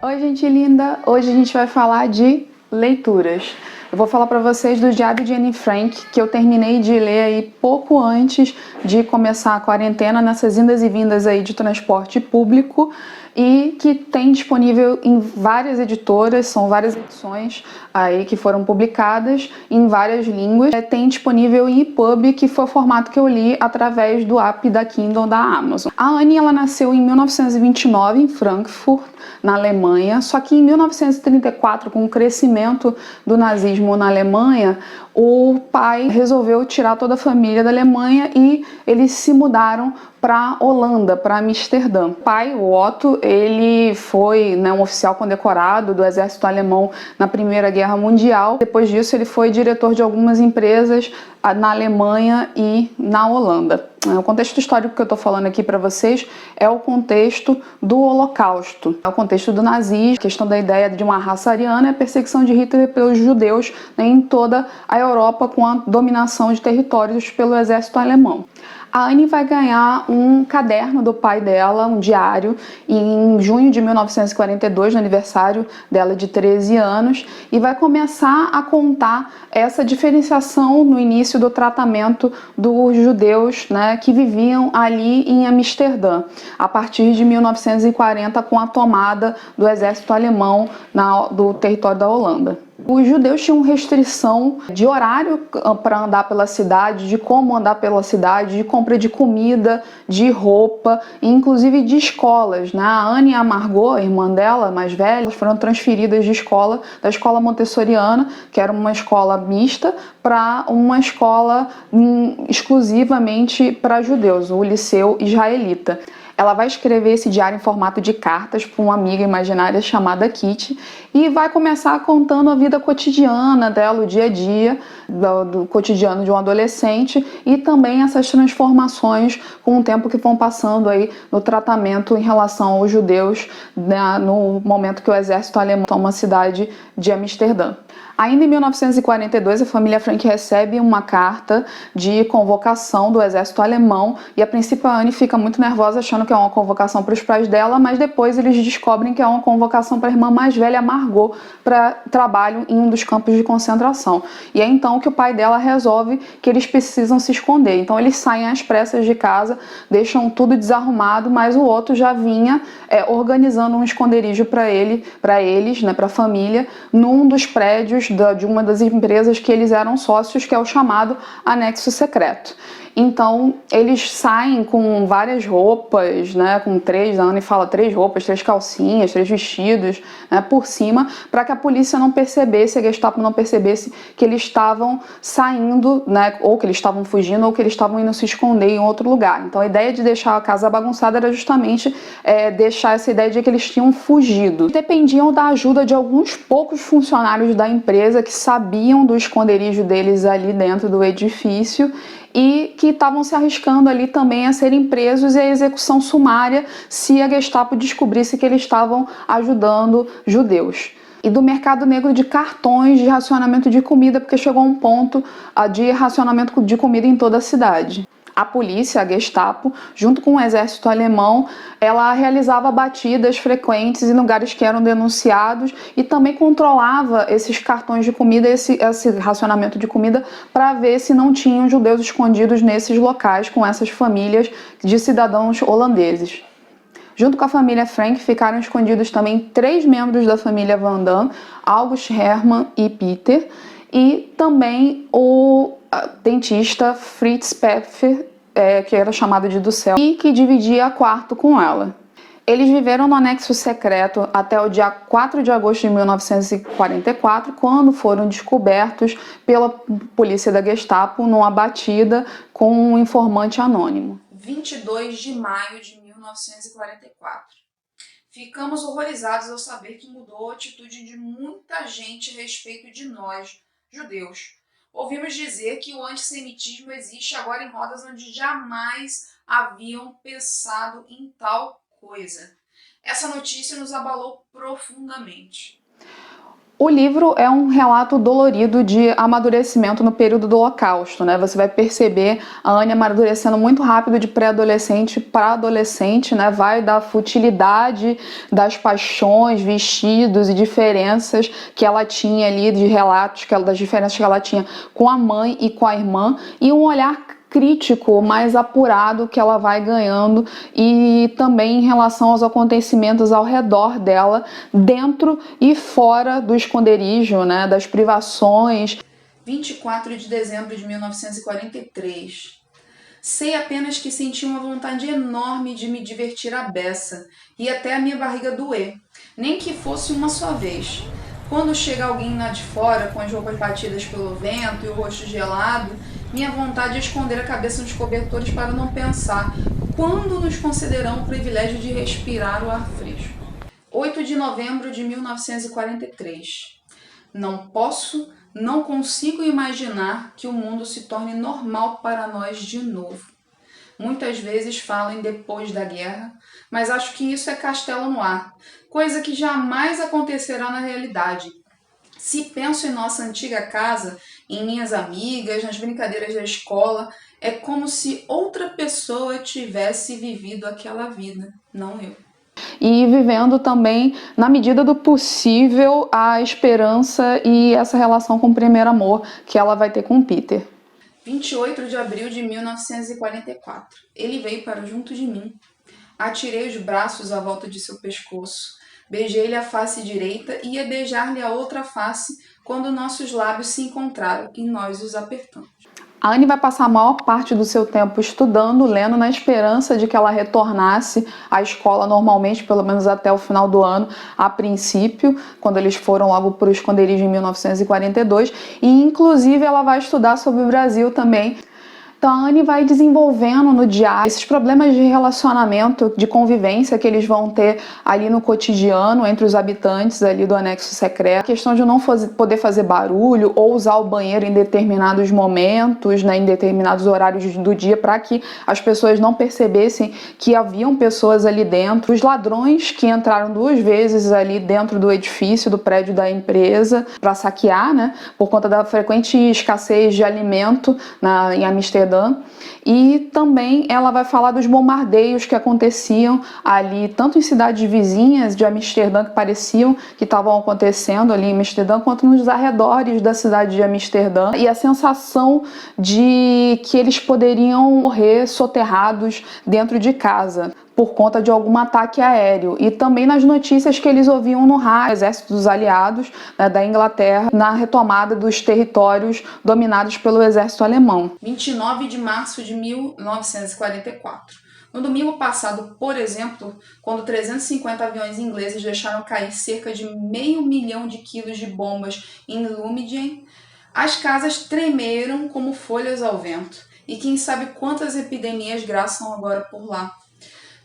Oi, gente linda! Hoje a gente vai falar de leituras. Eu vou falar para vocês do Diário de Anne Frank, que eu terminei de ler aí pouco antes de começar a quarentena, nessas indas e vindas aí de transporte público, e que tem disponível em várias editoras, são várias edições aí que foram publicadas em várias línguas. Tem disponível em EPUB, que foi o formato que eu li através do app da Kindle da Amazon. A Anne, ela nasceu em 1929 em Frankfurt, na Alemanha, só que em 1934, com o crescimento do nazismo na Alemanha, o pai resolveu tirar toda a família da Alemanha e eles se mudaram para Holanda, para Amsterdã. O pai, o Otto, ele foi um oficial condecorado do exército alemão na Primeira Guerra Mundial. Depois disso, ele foi diretor de algumas empresas na Alemanha e na Holanda. O contexto histórico que eu estou falando aqui para vocês é o contexto do Holocausto, é o contexto do nazismo, a questão da ideia de uma raça ariana e a perseguição de Hitler pelos judeus em toda a Europa, com a dominação de territórios pelo exército alemão. A Anne vai ganhar um caderno do pai dela, um diário, em junho de 1942, no aniversário dela de 13 anos, e vai começar a contar essa diferenciação no início do tratamento dos judeus, que viviam ali em Amsterdã, a partir de 1940, com a tomada do exército alemão do território da Holanda. Os judeus tinham restrição de horário para andar pela cidade, de como andar pela cidade, de compra de comida, de roupa, inclusive de escolas. A Anne e a Margot, a irmã dela, mais velha, foram transferidas de escola, da escola montessoriana, que era uma escola mista, para uma escola exclusivamente para judeus, o Liceu Israelita. Ela vai escrever esse diário em formato de cartas para uma amiga imaginária chamada Kitty e vai começar contando a vida cotidiana dela, o dia a dia do cotidiano de um adolescente, e também essas transformações com o tempo que vão passando aí no tratamento em relação aos judeus, no momento que o exército alemão toma a cidade de Amsterdã. Ainda em 1942, a família Frank recebe uma carta de convocação do exército alemão e a princípio a Anne fica muito nervosa achando que é uma convocação para os pais dela, mas depois eles descobrem que é uma convocação para a irmã mais velha, Margot, para trabalho em um dos campos de concentração. E é então que o pai dela resolve que eles precisam se esconder. Então eles saem às pressas de casa, deixam tudo desarrumado, mas o Otto já vinha organizando um esconderijo para eles, para a família, num dos prédios de uma das empresas que eles eram sócios, que é o chamado Anexo Secreto. Então, eles saem com várias roupas, com a Anne fala 3 roupas, 3 calcinhas, 3 vestidos, por cima, para que a polícia não percebesse, a Gestapo não percebesse que eles estavam saindo, ou que eles estavam fugindo, ou que eles estavam indo se esconder em outro lugar. Então, a ideia de deixar a casa bagunçada era justamente deixar essa ideia de que eles tinham fugido. Dependiam da ajuda de alguns poucos funcionários da empresa que sabiam do esconderijo deles ali dentro do edifício e que estavam se arriscando ali também a serem presos e a execução sumária se a Gestapo descobrisse que eles estavam ajudando judeus. E do mercado negro de cartões de racionamento de comida, porque chegou um ponto de racionamento de comida em toda a cidade. A polícia, a Gestapo, junto com o exército alemão, ela realizava batidas frequentes em lugares que eram denunciados e também controlava esses cartões de comida, esse racionamento de comida, para ver se não tinham judeus escondidos nesses locais com essas famílias de cidadãos holandeses. Junto com a família Frank ficaram escondidos também 3 membros da família Van Damme, August, Hermann e Peter, e também o dentista Fritz Pfeffer, que era chamado de do céu, e que dividia quarto com ela. Eles viveram no anexo secreto até o dia 4 de agosto de 1944, quando foram descobertos pela polícia da Gestapo numa batida com um informante anônimo. 22 de maio de 1944. Ficamos horrorizados ao saber que mudou a atitude de muita gente a respeito de nós, judeus. Ouvimos dizer que o antissemitismo existe agora em rodas onde jamais haviam pensado em tal coisa. Essa notícia nos abalou profundamente. O livro é um relato dolorido de amadurecimento no período do Holocausto, né? Você vai perceber a Anne amadurecendo muito rápido de pré-adolescente para adolescente, né? Vai da futilidade das paixões, vestidos e diferenças que ela tinha ali, de relatos, das diferenças que ela tinha com a mãe e com a irmã, e um olhar crítico, mais apurado que ela vai ganhando, e também em relação aos acontecimentos ao redor dela, dentro e fora do esconderijo, né, das privações. 24 de dezembro de 1943. Sei apenas que senti uma vontade enorme de me divertir à beça e até a minha barriga doer, nem que fosse uma só vez. Quando chega alguém lá de fora, com as roupas batidas pelo vento e o rosto gelado, minha vontade é esconder a cabeça nos cobertores para não pensar quando nos concederão o privilégio de respirar o ar fresco. 8 de novembro de 1943. Não consigo imaginar que o mundo se torne normal para nós de novo. Muitas vezes falo em depois da guerra, mas acho que isso é castelo no ar, coisa que jamais acontecerá na realidade. Se penso em nossa antiga casa, em minhas amigas, nas brincadeiras da escola, é como se outra pessoa tivesse vivido aquela vida, não eu. E vivendo também, na medida do possível, a esperança e essa relação com o primeiro amor que ela vai ter com o Peter. 28 de abril de 1944. Ele veio para junto de mim. Atirei os braços à volta de seu pescoço. Beijei-lhe a face direita e ia beijar-lhe a outra face quando nossos lábios se encontraram e nós os apertamos. A Anne vai passar a maior parte do seu tempo estudando, lendo, na esperança de que ela retornasse à escola normalmente, pelo menos até o final do ano, a princípio, quando eles foram logo para o esconderijo em 1942, e inclusive ela vai estudar sobre o Brasil também. Então a Anne vai desenvolvendo no diário esses problemas de relacionamento, de convivência que eles vão ter ali no cotidiano entre os habitantes ali do anexo secreto. A questão de não poder fazer barulho ou usar o banheiro em determinados momentos, né, em determinados horários do dia, para que as pessoas não percebessem que haviam pessoas ali dentro. Os ladrões que entraram 2 vezes ali dentro do edifício, do prédio da empresa, para saquear, né, por conta da frequente escassez de alimento em Amsterdã. E também ela vai falar dos bombardeios que aconteciam ali, tanto em cidades vizinhas de Amsterdã que pareciam que estavam acontecendo ali em Amsterdã, quanto nos arredores da cidade de Amsterdã, e a sensação de que eles poderiam morrer soterrados dentro de casa por conta de algum ataque aéreo, e também nas notícias que eles ouviam no rádio, exército dos aliados, né, da Inglaterra, na retomada dos territórios dominados pelo exército alemão. 29 de março de 1944. No domingo passado, por exemplo, quando 350 aviões ingleses deixaram cair cerca de 500 mil de quilos de bombas em Lumiden, as casas tremeram como folhas ao vento, e quem sabe quantas epidemias graçam agora por lá.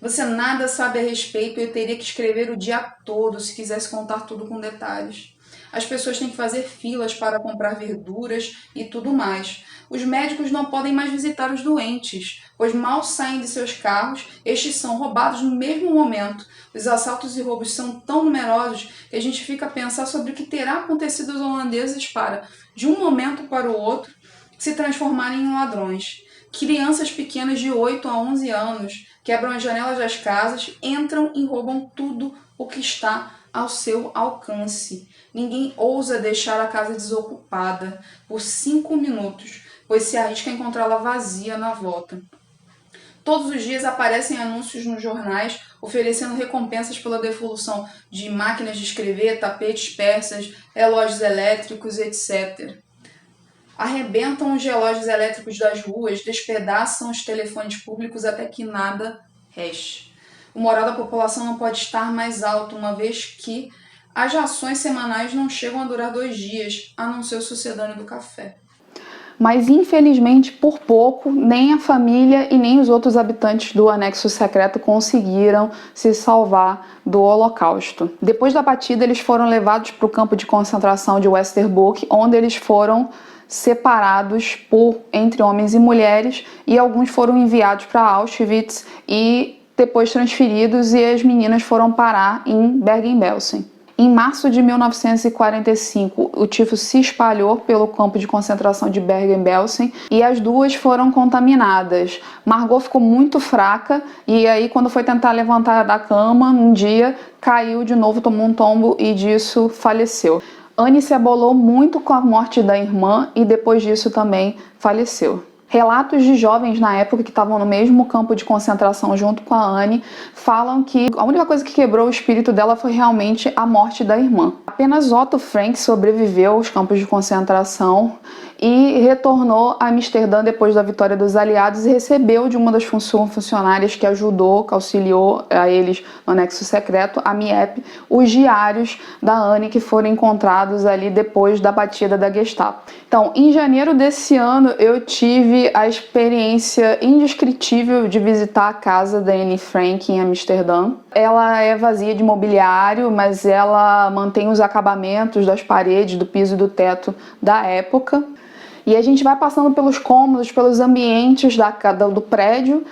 Você nada sabe a respeito e eu teria que escrever o dia todo se quisesse contar tudo com detalhes. As pessoas têm que fazer filas para comprar verduras e tudo mais. Os médicos não podem mais visitar os doentes, pois mal saem de seus carros, estes são roubados no mesmo momento. Os assaltos e roubos são tão numerosos que a gente fica a pensar sobre o que terá acontecido aos holandeses para, de um momento para o outro, se transformarem em ladrões. Crianças pequenas de 8 a 11 anos quebram as janelas das casas, entram e roubam tudo o que está ao seu alcance. Ninguém ousa deixar a casa desocupada por 5 minutos, pois se arrisca a encontrá-la vazia na volta. Todos os dias aparecem anúncios nos jornais oferecendo recompensas pela devolução de máquinas de escrever, tapetes persas, relógios elétricos, etc. Arrebentam os relógios elétricos das ruas, despedaçam os telefones públicos até que nada reste. O moral da população não pode estar mais alto, uma vez que as rações semanais não chegam a durar 2 dias, a não ser o sucedâneo do café. Mas infelizmente, por pouco, nem a família e nem os outros habitantes do anexo secreto conseguiram se salvar do Holocausto. Depois da batida, eles foram levados para o campo de concentração de Westerbork, onde eles foram separados entre homens e mulheres, e alguns foram enviados para Auschwitz e depois transferidos, e as meninas foram parar em Bergen-Belsen. Em março de 1945, o tifo se espalhou pelo campo de concentração de Bergen-Belsen e as duas foram contaminadas. Margot ficou muito fraca e aí, quando foi tentar levantar da cama, um dia caiu de novo, tomou um tombo e disso faleceu. Anne se abolou muito com a morte da irmã e depois disso também faleceu. Relatos de jovens na época que estavam no mesmo campo de concentração junto com a Anne falam que a única coisa que quebrou o espírito dela foi realmente a morte da irmã. Apenas Otto Frank sobreviveu aos campos de concentração e retornou a Amsterdã depois da vitória dos aliados e recebeu de uma das funcionárias que ajudou, que auxiliou a eles no anexo secreto, a Miep, os diários da Anne que foram encontrados ali depois da batida da Gestapo. Então, em janeiro desse ano, eu tive a experiência indescritível de visitar a casa da Anne Frank em Amsterdã. Ela é vazia de mobiliário, mas ela mantém os acabamentos das paredes, do piso e do teto da época. E a gente vai passando pelos cômodos, pelos ambientes do prédio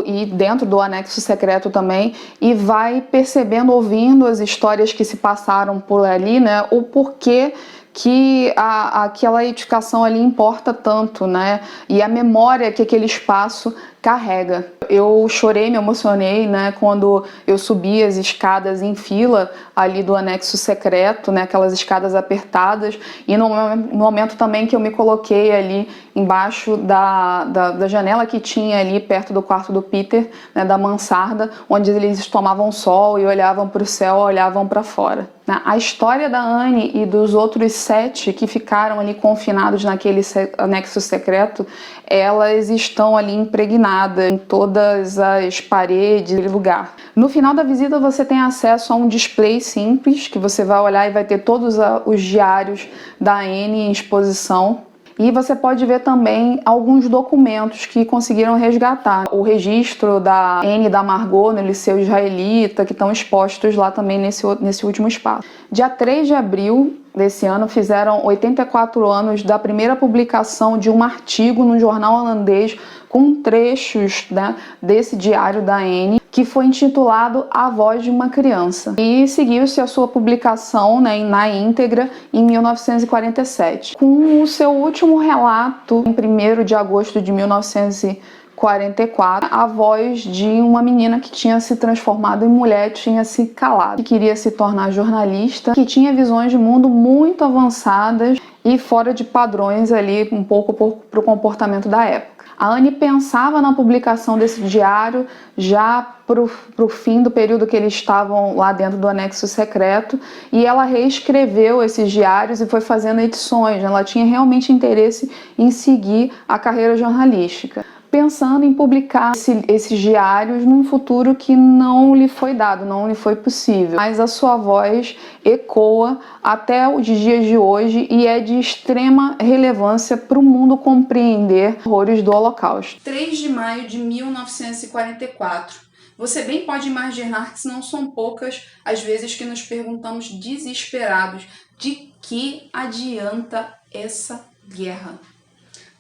e dentro do anexo secreto também, e vai percebendo, ouvindo as histórias que se passaram por ali, né, o porquê que aquela edificação ali importa tanto, né? E a memória que aquele espaço carrega. Eu chorei, me emocionei, né, quando eu subi as escadas em fila ali do anexo secreto, né, aquelas escadas apertadas, e no momento também que eu me coloquei ali embaixo da janela que tinha ali perto do quarto do Peter, né, da mansarda, onde eles tomavam sol e olhavam para o céu, olhavam para fora. A história da Anne e dos outros 7 que ficaram ali confinados naquele anexo secreto, elas estão ali impregnadas em todas as paredes do lugar. No final da visita você tem acesso a um display simples, que você vai olhar e vai ter todos os diários da Anne em exposição. E você pode ver também alguns documentos que conseguiram resgatar. O registro da Anne e da Margot no Liceu Israelita, que estão expostos lá também nesse último espaço. Dia 3 de abril desse ano, fizeram 84 anos da primeira publicação de um artigo no jornal holandês com trechos, né, desse diário da Anne, que foi intitulado A Voz de uma Criança. E seguiu-se a sua publicação, né, na íntegra em 1947. Com o seu último relato, em 1º de agosto de 1944, a voz de uma menina que tinha se transformado em mulher tinha se calado, que queria se tornar jornalista, que tinha visões de mundo muito avançadas e fora de padrões ali, um pouco para o comportamento da época. A Anne pensava na publicação desse diário já para o fim do período que eles estavam lá dentro do anexo secreto, e ela reescreveu esses diários e foi fazendo edições. Ela tinha realmente interesse em seguir a carreira jornalística, pensando em publicar esses diários num futuro que não lhe foi dado, não lhe foi possível. Mas a sua voz ecoa até os dias de hoje e é de extrema relevância para o mundo compreender os horrores do Holocausto. 3 de maio de 1944. Você bem pode imaginar que não são poucas as vezes que nos perguntamos desesperados: de que adianta essa guerra?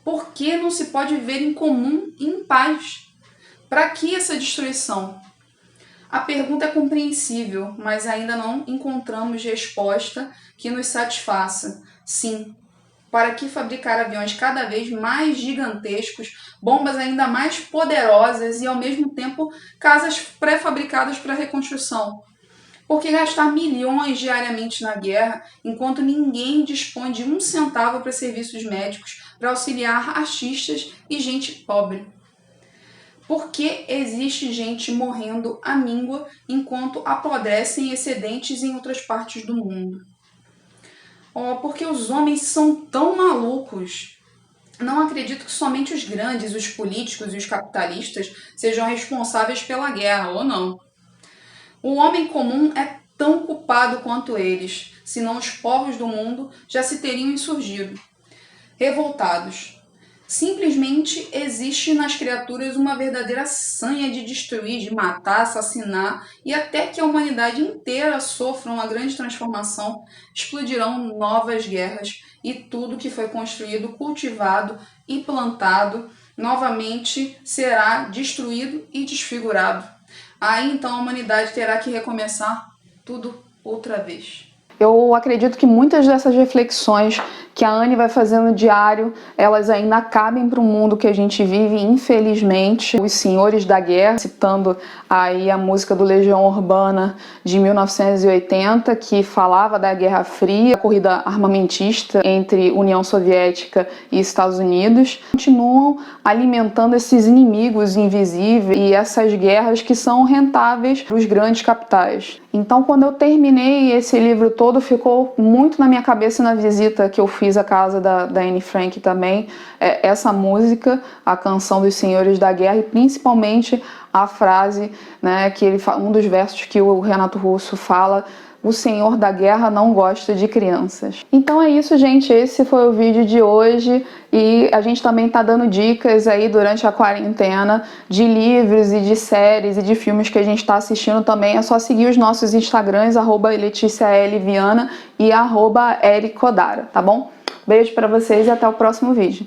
Por que não se pode viver em comum e em paz? Para que essa destruição? A pergunta é compreensível, mas ainda não encontramos resposta que nos satisfaça. Sim, para que fabricar aviões cada vez mais gigantescos, bombas ainda mais poderosas e, ao mesmo tempo, casas pré-fabricadas para reconstrução? Por que gastar milhões diariamente na guerra, enquanto ninguém dispõe de um centavo para serviços médicos, para auxiliar artistas e gente pobre? Por que existe gente morrendo à míngua enquanto apodrecem excedentes em outras partes do mundo? Porque os homens são tão malucos. Não acredito que somente os grandes, os políticos e os capitalistas sejam responsáveis pela guerra, ou não. O homem comum é tão culpado quanto eles, senão os povos do mundo já se teriam insurgido, revoltados. Simplesmente existe nas criaturas uma verdadeira sanha de destruir, de matar, assassinar, e até que a humanidade inteira sofra uma grande transformação, explodirão novas guerras e tudo que foi construído, cultivado e plantado novamente será destruído e desfigurado. Aí então a humanidade terá que recomeçar tudo outra vez. Eu acredito que muitas dessas reflexões que a Anne vai fazendo no diário, elas ainda cabem para o mundo que a gente vive, infelizmente. Os Senhores da Guerra, citando aí a música do Legião Urbana de 1980, que falava da Guerra Fria, a corrida armamentista entre União Soviética e Estados Unidos, continuam alimentando esses inimigos invisíveis e essas guerras que são rentáveis para os grandes capitais. Então, quando eu terminei esse livro todo, ficou muito na minha cabeça na visita que eu fiz à casa da Anne Frank também, essa música, a canção dos Senhores da Guerra, e principalmente a frase, né, que um dos versos que o Renato Russo fala: o Senhor da Guerra não gosta de crianças. Então é isso, gente, esse foi o vídeo de hoje, e a gente também tá dando dicas aí durante a quarentena de livros e de séries e de filmes que a gente tá assistindo também. É só seguir os nossos Instagrams, @LeticiaLViana e @EricCodara, tá bom? Beijo pra vocês e até o próximo vídeo.